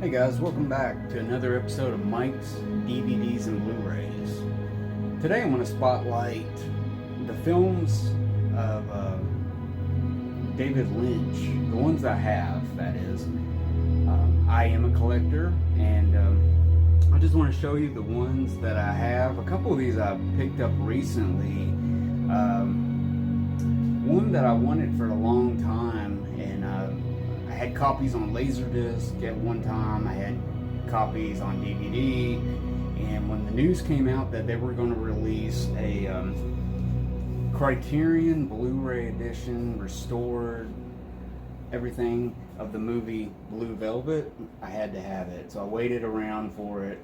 Hey guys, welcome back to another episode of Mike's DVDs and Blu-rays. Today I want to spotlight the films of David Lynch, the ones I have, that is. I am a collector, and I just want to show you the ones that I have. A couple of these I picked up recently. One that I wanted for a long time, and I had copies on Laserdisc at one time. I had copies on DVD, and when the news came out that they were going to release a Criterion Blu-ray edition, restored everything of the movie Blue Velvet, I had to have it. So I waited around for it,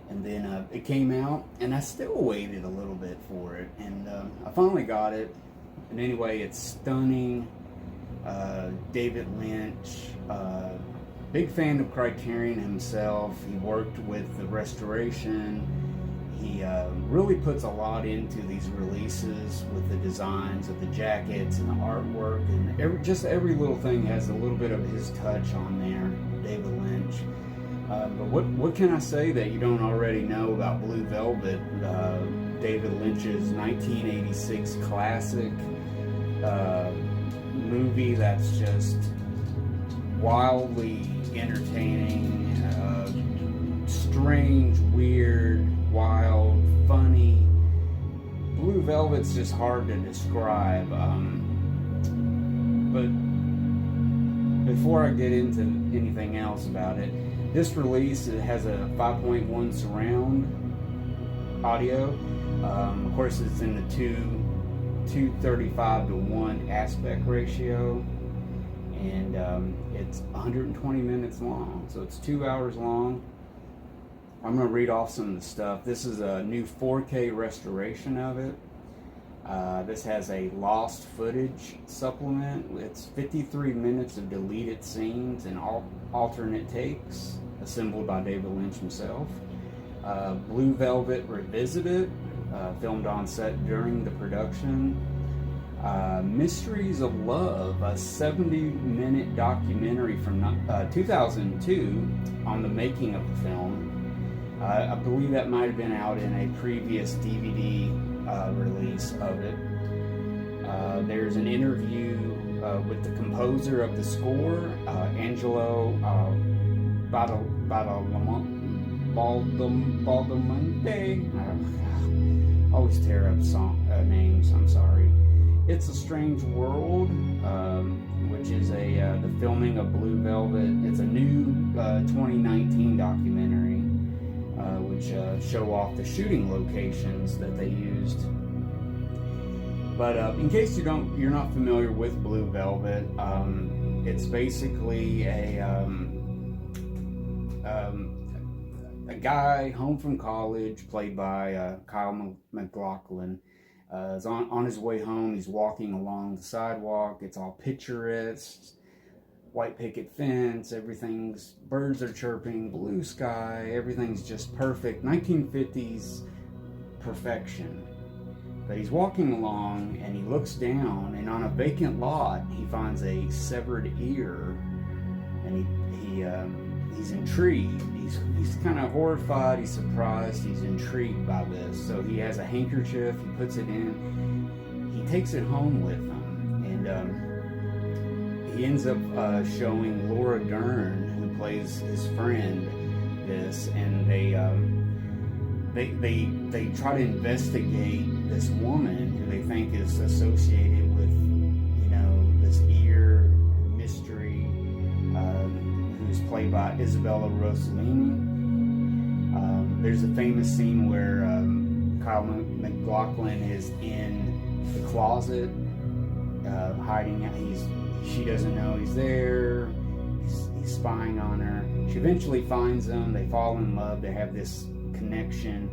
and then it came out, and I still waited a little bit for it, and I finally got it. And anyway, it's stunning. David Lynch, big fan of Criterion himself. He worked with the restoration. He really puts a lot into these releases with the designs of the jackets and the artwork, and every little thing has a little bit of his touch on there, David Lynch. But what can I say that you don't already know about Blue Velvet, David Lynch's 1986 classic movie that's just wildly entertaining, strange, weird, wild, funny. Blue Velvet's just hard to describe, but before I get into anything else about it, this release, it has a 5.1 surround audio. Of course, it's in the 2:35:1 aspect ratio, and it's 120 minutes long, so it's 2 hours long. I'm going to read off some of the stuff. This is a new 4K restoration of it. This has a lost footage supplement. It's 53 minutes of deleted scenes and alternate takes, assembled by David Lynch himself. Blue Velvet Revisited, filmed on set during the production. Mysteries of Love, a 70-minute documentary from 2002 on the making of the film. I believe that might have been out in a previous DVD release of it. There's an interview with the composer of the score, Angelo Badalamenti. Always tear up names, I'm sorry. It's a Strange World, which is the filming of Blue Velvet. It's a new 2019 documentary, which show off the shooting locations that they used. But in case you're not familiar with Blue Velvet, it's basically a guy home from college, played by Kyle MacLachlan, is on his way home. He's walking along the sidewalk. It's all picturesque, white picket fence, birds are chirping, blue sky, everything's just perfect, 1950s perfection. But he's walking along, and he looks down, and on a vacant lot, he finds a severed ear, and he's intrigued. He's kind of horrified, he's surprised, he's intrigued by this. So he has a handkerchief, he puts it in, he takes it home with him, and he ends up showing Laura Dern, who plays his friend, this, and they try to investigate this woman who they think is associated with, this ear mystery, who's played by Isabella Rossellini. There's a famous scene where Kyle MacLachlan is in the closet, hiding out. She doesn't know he's there. He's spying on her. She eventually finds him. They fall in love. They have this connection.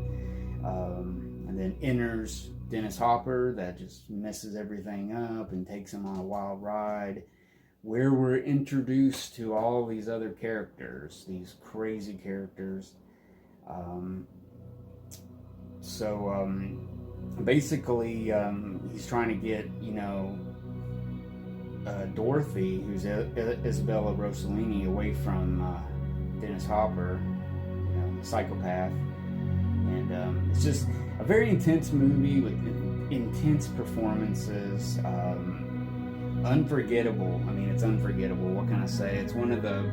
And then enters Dennis Hopper, that just messes everything up and takes him on a wild ride, where we're introduced to all these other characters, these crazy characters. Basically, he's trying to get, Dorothy, who's Isabella Rossellini, away from Dennis Hopper, psychopath. And it's just a very intense movie with intense performances. Unforgettable. I mean, it's unforgettable. What can I say? It's one of the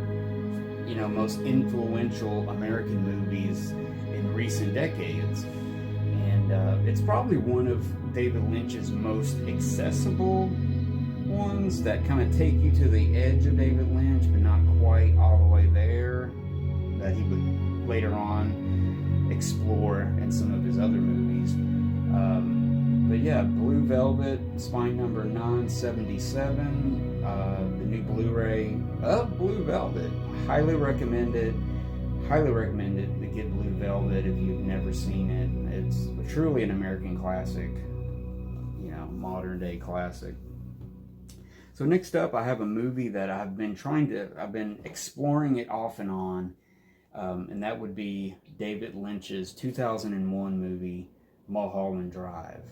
most influential American movies in recent decades, and it's probably one of David Lynch's most accessible ones that kind of take you to the edge of David Lynch, but not quite all the way there, that he would later on explore in some of his other movies. But yeah, Blue Velvet, Spine number 977, the new Blu-ray of Blue Velvet. Highly recommended to get Blue Velvet if you've never seen it. It's truly an American classic, modern day classic. So next up, I have a movie that I've been exploring it off and on, and that would be David Lynch's 2001 movie, Mulholland Drive.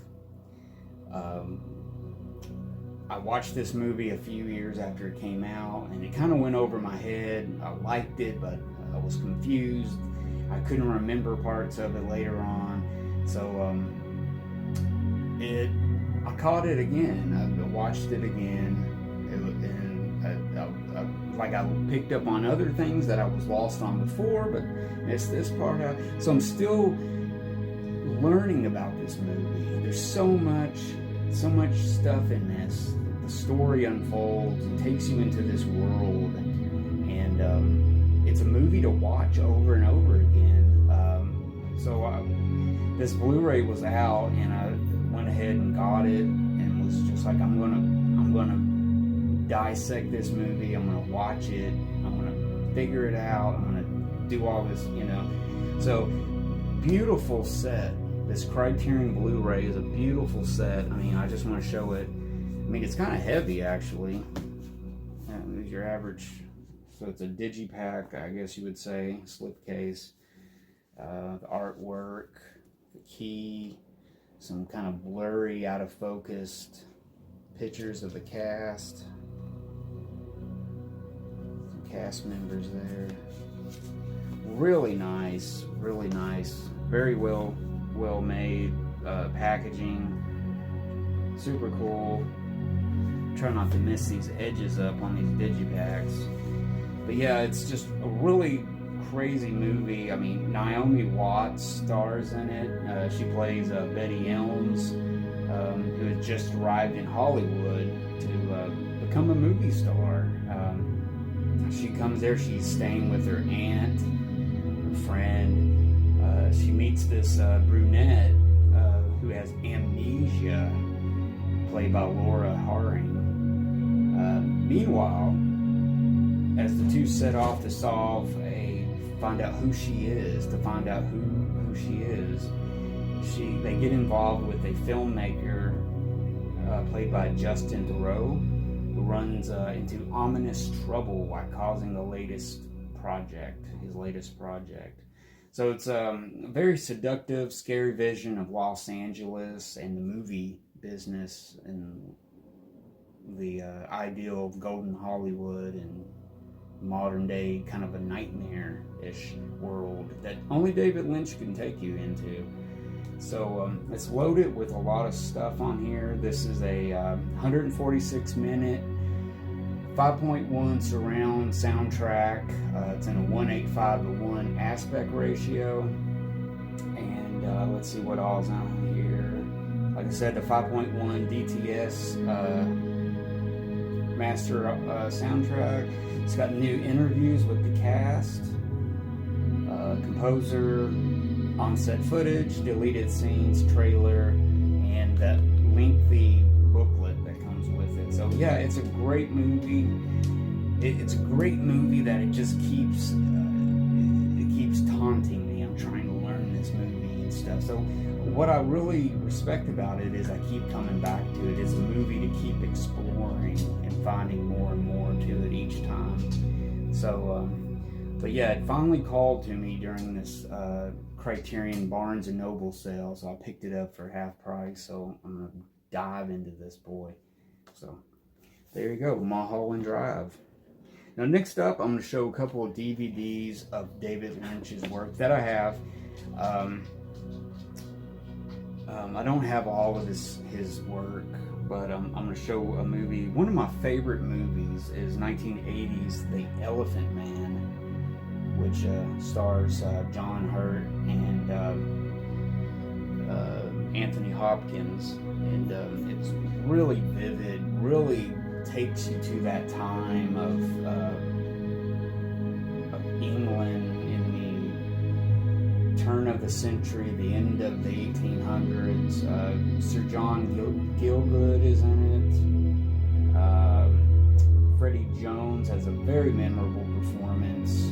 I watched this movie a few years after it came out, and it kind of went over my head. I liked it, but I was confused. I couldn't remember parts of it later on. So I caught it again. I watched it again, and I picked up on other things that I was lost on before, but missed this part out. So I'm still learning about this movie. There's so much stuff in this. The story unfolds and takes you into this world, and it's a movie to watch over and over again. This Blu-ray was out, and I went ahead and got it, and was just like, I'm gonna dissect this movie. I'm gonna watch it. I'm gonna figure it out. I'm gonna do all this, So beautiful set. This Criterion Blu-ray is a beautiful set. I mean, I just want to show it. I mean, it's kind of heavy, actually. There's your average. So it's a digipack, I guess you would say, slipcase. The artwork, the key, some kind of blurry, out of focused pictures of the cast. Some cast members there. Really nice, really nice. Very well made packaging. Super cool. Try not to miss these edges up on these digipacks. But yeah, it's just a really crazy movie. I mean, Naomi Watts stars in it. She plays Betty Elms, who had just arrived in Hollywood to become a movie star. She comes there, she's staying with her aunt, her friend. She meets this brunette who has amnesia, played by Laura Harring. Meanwhile, as the two set off to find out who she is, they get involved with a filmmaker played by Justin Theroux, who runs into ominous trouble while causing his latest project. So it's a very seductive, scary vision of Los Angeles and the movie business and the ideal of golden Hollywood and modern day kind of a nightmare-ish world that only David Lynch can take you into. So it's loaded with a lot of stuff on here. This is a 146-minute 5.1 surround soundtrack. It's in a 1:8:5 aspect ratio. And let's see what all's on here. Like I said, the 5.1 DTS master soundtrack. It's got new interviews with the cast, composer, on-set footage, deleted scenes, trailer, and that lengthy booklet that comes with it. So yeah, it's a great movie. It's a great movie that it just keeps taunting me. I'm trying to learn this movie and stuff. So what I really respect about it is I keep coming back to it. It's a movie to keep exploring and finding more and more to it each time. So, but yeah, it finally called to me during this Criterion Barnes & Noble sale, so I picked it up for half price. So I'm going to dive into this boy. So there you go, Mulholland Drive. Now, next up, I'm going to show a couple of DVDs of David Lynch's work that I have. I don't have all of his work, but I'm going to show a movie. One of my favorite movies is 1980's The Elephant Man, which stars John Hurt and Anthony Hopkins, and it's really vivid, really takes you to that time of England in the turn of the century, the end of the 1800s. Sir John Gielgud is in it. Freddie Jones has a very memorable performance,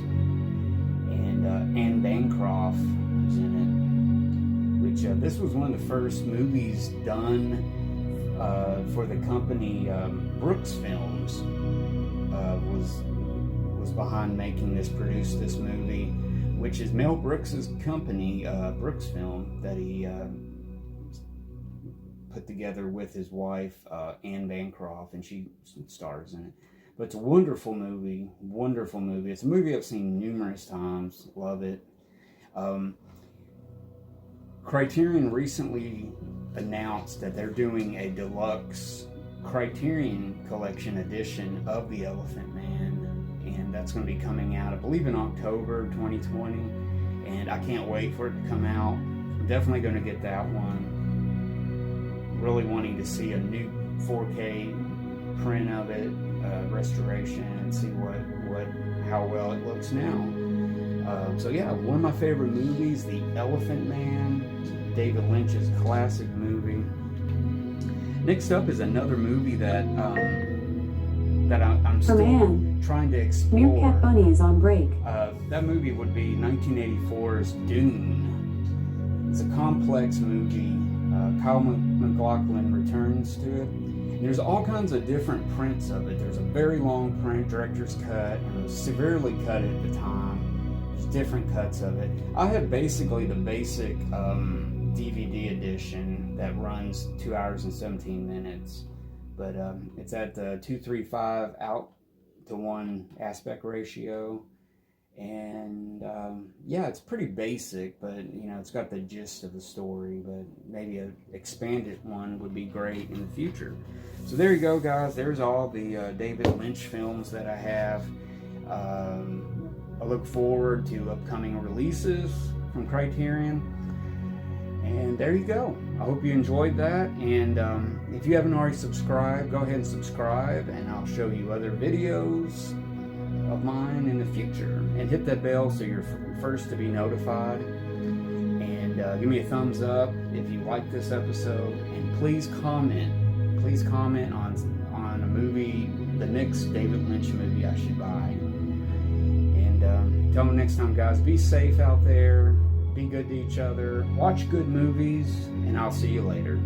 and Anne Bancroft is in it. Which this was one of the first movies done for the company. Brooks Films was behind making this, produced this movie, which is Mel Brooks's company, Brooks Film, that he put together with his wife, Anne Bancroft, and she stars in it. But it's a wonderful movie, wonderful movie. It's a movie I've seen numerous times, love it. Criterion recently announced that they're doing a deluxe Criterion Collection edition of The Elephant Man, and that's going to be coming out, I believe, in October 2020, and I can't wait for it to come out. I'm definitely going to get that one. Really wanting to see a new 4K print of it, restoration, and see how well it looks now. So yeah, one of my favorite movies, The Elephant Man, David Lynch's classic movie. Next up is another movie that I'm still trying to explore. Meerkat Bunny is on break. That movie would be 1984's Dune. It's a complex movie. Kyle MacLachlan returns to it. And there's all kinds of different prints of it. There's a very long print, director's cut, and it was severely cut at the time. There's different cuts of it. I have basically the basic DVD edition that runs 2 hours and 17 minutes, but it's at the 2:3:5 out to 1 aspect ratio, and yeah, it's pretty basic, but you know, it's got the gist of the story. But maybe an expanded one would be great in the future. So there you go, guys. There's all the David Lynch films that I have. I look forward to upcoming releases from Criterion. And there you go. I hope you enjoyed that. And if you haven't already subscribed, go ahead and subscribe, and I'll show you other videos of mine in the future. And hit that bell so you're first to be notified. And give me a thumbs up if you like this episode. And please comment. Please comment on a movie, the next David Lynch movie I should buy. And until next time, guys, be safe out there. Be good to each other. Watch good movies, and I'll see you later.